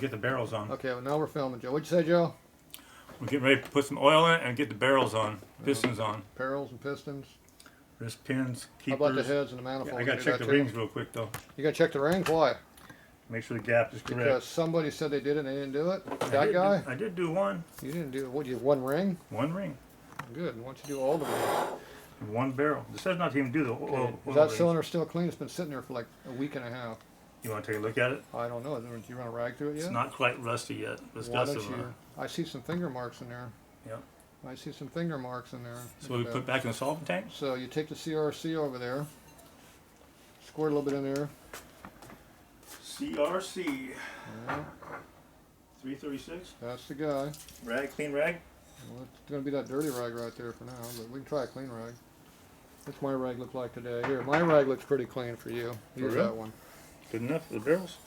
get the barrels on. Okay, well now we're filming, Joe. What'd you say, Joe? We're getting ready to put some oil in it and get the barrels on, pistons on. Barrels and pistons. Wrist pins, keepers. How about the heads and the manifolds? Yeah, I gotta check the rings real quick though. You gotta check the rings? Why? Make sure the gap is correct. Because somebody said they did it and they didn't do it? That guy? I did do one. You didn't do it. What, you have one ring? One ring. Good. Why don't you do all the rings? One barrel. It says not to even do the oil. Is that cylinder still clean? It's been sitting there for like a week and a half. You want to take a look at it? I don't know. Did you run a rag through it yet? It's not quite rusty yet. It's Why got don't some, you? I see some finger marks in there. Yep. I see some finger marks in there. So we put back in the solvent tank? So you take the CRC over there. Squirt a little bit in there. CRC. Yeah, 336. that's the guy. Rag, clean rag? Well, it's going to be that dirty rag right there for now, but we can try a clean rag. What's my rag look like today? Here, my rag looks pretty clean for you. Use that one. Good enough for the barrels?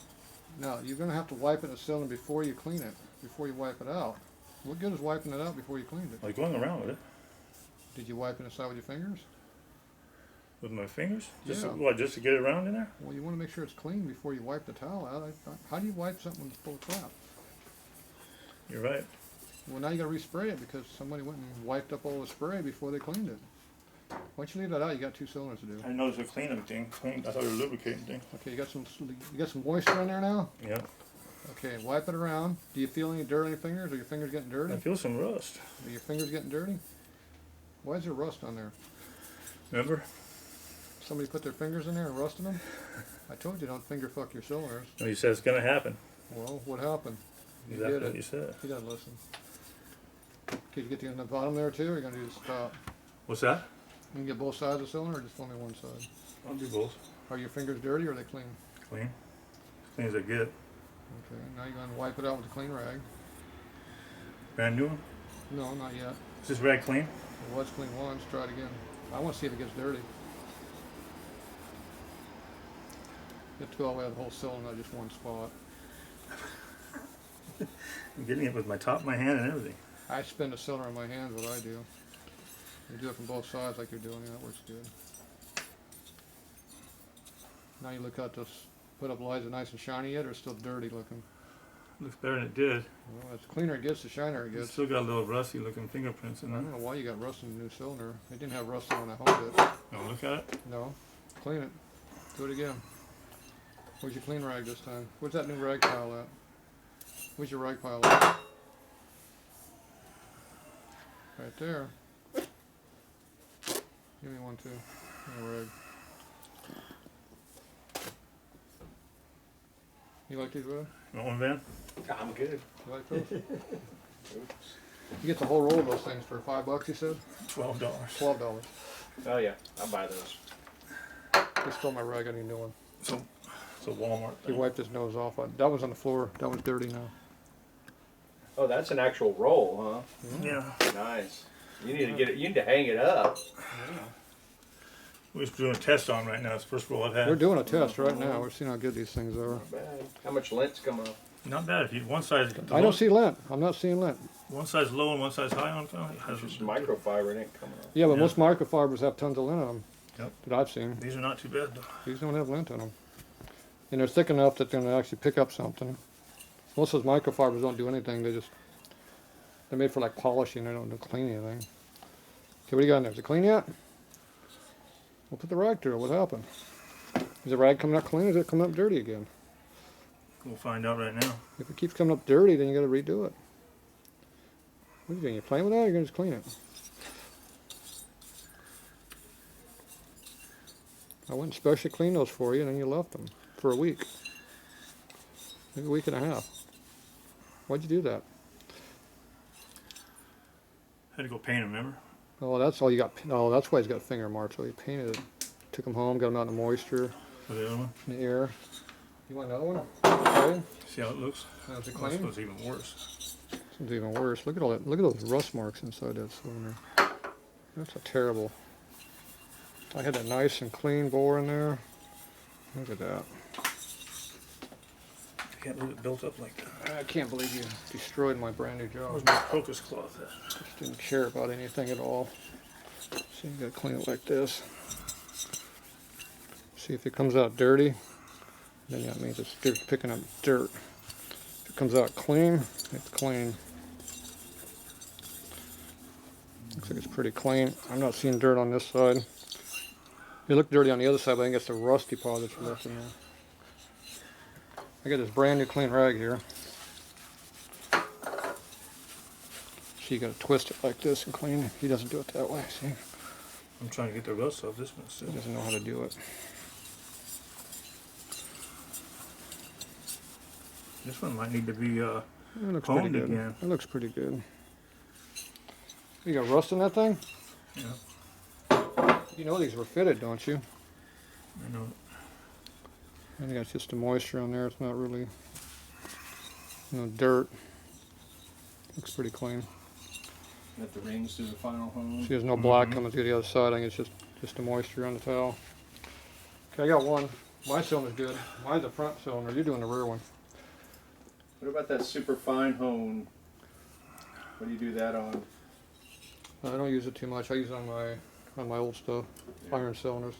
No, you're going to have to wipe it in the cylinder before you clean it, before you wipe it out. What good is wiping it out before you cleaned it? Like going around with it. Did you wipe it inside with your fingers? With my fingers? Just Yeah. what, just to get it around in there? Well, you want to make sure it's clean before you wipe the towel out. How do you wipe something full of crap? You're right. Well, now you got to respray it because somebody went and wiped up all the spray before they cleaned it. Why don't you leave that out? You got 2 cylinders to do. I noticed a cleaning thing. I thought it was a lubricating thing. Okay, you got some moisture in there now. Yeah. Okay, wipe it around. Do you feel any dirt on your fingers? Are your fingers getting dirty? I feel some rust. Are your fingers getting dirty? Why is there rust on there? Remember? Somebody put their fingers in there and rusted them? I told you don't finger fuck your cylinders. No, you said it's gonna happen. Well, what happened? You Exactly did what it. you said. He doesn't listen. Can you get to the bottom there too, or are you going to do the top? What's that? You can get both sides of the cylinder, or just only one side? I'll do both. Are your fingers dirty, or are they clean? Clean. As clean as I get. Okay, now you're going to wipe it out with a clean rag. Brand new one? No, not yet. Is this rag clean? It was clean once. Try it again. I want to see if it gets dirty. You have to go all the way out the whole cylinder, not just one spot. I'm getting it with my top of my hand and everything. I spin the cylinder in my hands, what I do. You do it from both sides like you're doing, yeah, that works good. Now you look at this, put up lights, are nice and shiny yet, or still dirty looking? Looks better than it did. Well, the cleaner it gets, the shinier it It's gets. still got a little rusty looking fingerprints in I there. don't know why you got rust in the new cylinder. It didn't have rust when I honed it. Oh, look at it. No, clean it. Do it again. Where's your clean rag this time? Where's that new rag pile at? Where's your rag pile at? Right there. Give me one too. No rag. You like these, Rod? You want one, Van? I'm good. You like those? You get the whole roll of those things for $5, you said? $12. $12. Oh yeah, I'll buy those. Just throw my rag, I need a new one. So, it's a Walmart He thing. wiped his nose off. That was on the floor. That was dirty now. Oh, that's an actual roll, Yeah. huh? Nice. You need to get it. You need to hang it up. We're just doing a test on right now. It's the first roll I've had. We're doing a test right now. We're seeing how good these things are. Not bad. How much lint's come off? Not bad. If you one side, I don't see lint. I'm not seeing lint. one side's low and one side's high on it. It's just microfiber. It ain't coming off. Yeah, but Yeah. most microfibers have tons of lint in them. Yep. That I've seen. These are not too bad though. These don't have lint in them. And they're thick enough that they're going to actually pick up something. Most of those microfibers don't do anything. They're made for like polishing. They don't clean anything. Okay, what do you got in there? Is it clean yet? We'll put the rag through it. What happened? Is the rag coming up clean or is it coming up dirty again? We'll find out right now. If it keeps coming up dirty, then you got to redo it. What are you doing? You playing with that or you're going to just clean it? I went and specially cleaned those for you and then you left them for a week. Maybe a week and a half. Why'd you do that? Had to go paint them, remember? Oh, that's all you got. Oh, that's why he's got finger marks. So he painted it. Took them home, got them out in the moisture, For the other one. in the air. You want another one? Okay. See how it looks? Now, is it This clean? one's even worse. This one's even worse. Look at all that. Look at those rust marks inside that cylinder. That's a terrible. I had a nice and clean bore in there. Look at that. I can't believe it built up like that. I can't believe you destroyed my brand new job. Where's my crocus cloth at? Just didn't care about anything at all. So you gotta clean it like this. See if it comes out dirty, then that means it's picking up dirt. If it comes out clean. It's clean. Looks like it's pretty clean. I'm not seeing dirt on this side. It looked dirty on the other side, but I think it's the rust deposits left in there. I got this brand new clean rag here. So you gotta twist it like this and clean it. He doesn't do it that way, see? I'm trying to get the rust off this one He still. doesn't know how to do it. This one might need to be It looks pretty honed good. again. It looks pretty good. You got rust in that thing? Yeah. You know these were fitted, don't you? I know. I think that's just the moisture on there. It's not really, dirt. Looks pretty clean. Let the rings do the final hone. See, there's no black coming through the other side. I think it's just the moisture on the towel. Okay, I got one. My cylinder's good. Mine's the front cylinder. You're doing the rear one. What about that super fine hone? What do you do that on? I don't use it too much. I use it on my old stuff, iron cylinders.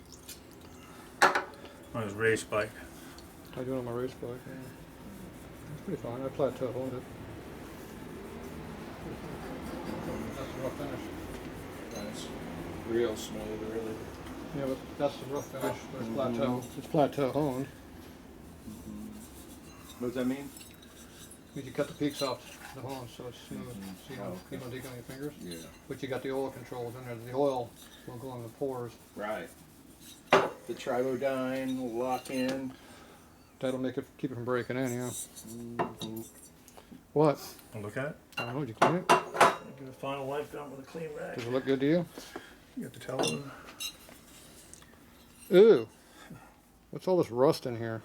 On his race bike. I do it on my race bike. Yeah. It's pretty fine. I plateau honed it. That's a rough finish. That's real smooth, really. Yeah, but that's the rough finish. But it's plateau. It's plateau honed. What does that mean? You cut the peaks off the hone so it's smooth. So you don't dig on your fingers. Yeah. But you got the oil controls in there. The oil will go in the pores. Right. The Tribodyne will lock in. That'll keep it from breaking in, yeah. What? I'll look at it. I don't know, did you clean it? Get the final wipe down with a clean rag. Does it look good to you? You got the towel. Ooh. What's all this rust in here?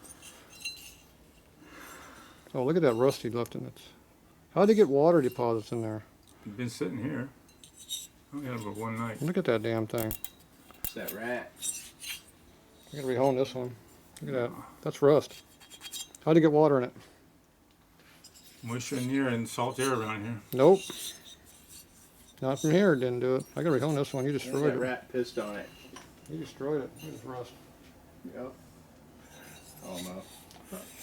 Oh, look at that rust he left in it. How'd he get water deposits in there? You've been sitting here. I only had it for one night. Look at that damn thing. It's that rat. I gotta rehone this one. Look at that. That's rust. How'd he get water in it? Moisture in here and salt air around here. Nope. Not from here, didn't do it. I gotta rehone this one. You destroyed That it. rat pissed on it. You destroyed it. It was rust. Yep. Almost.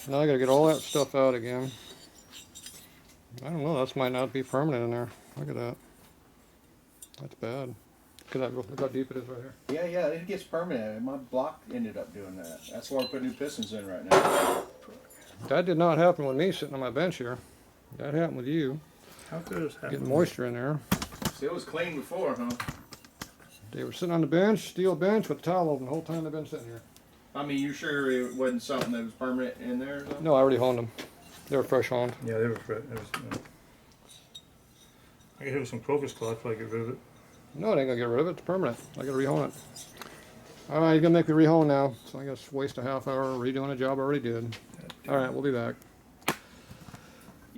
Now I gotta get all that stuff out again. I don't know, that might not be permanent in there. Look at that. That's bad. Look how deep it is right here. Yeah, it gets permanent. My block ended up doing that. That's why we're putting new pistons in right now. That did not happen with me sitting on my bench here. That happened with you. How could this happen? Getting moisture in there. See, it was clean before, huh? They were sitting on the bench, steel bench with a towel open the whole time they've been sitting here. I mean, you sure it wasn't something that was permanent in there or something? No, I already honed them. They were fresh honed. Yeah, they were fresh. I could hit with some crocus cloth so I get rid of it. No, it ain't gonna get rid of it. It's permanent. I gotta rehone it. Alright, you're gonna make me rehone now. So I gotta waste a half hour redoing a job I already did. Alright, we'll be back.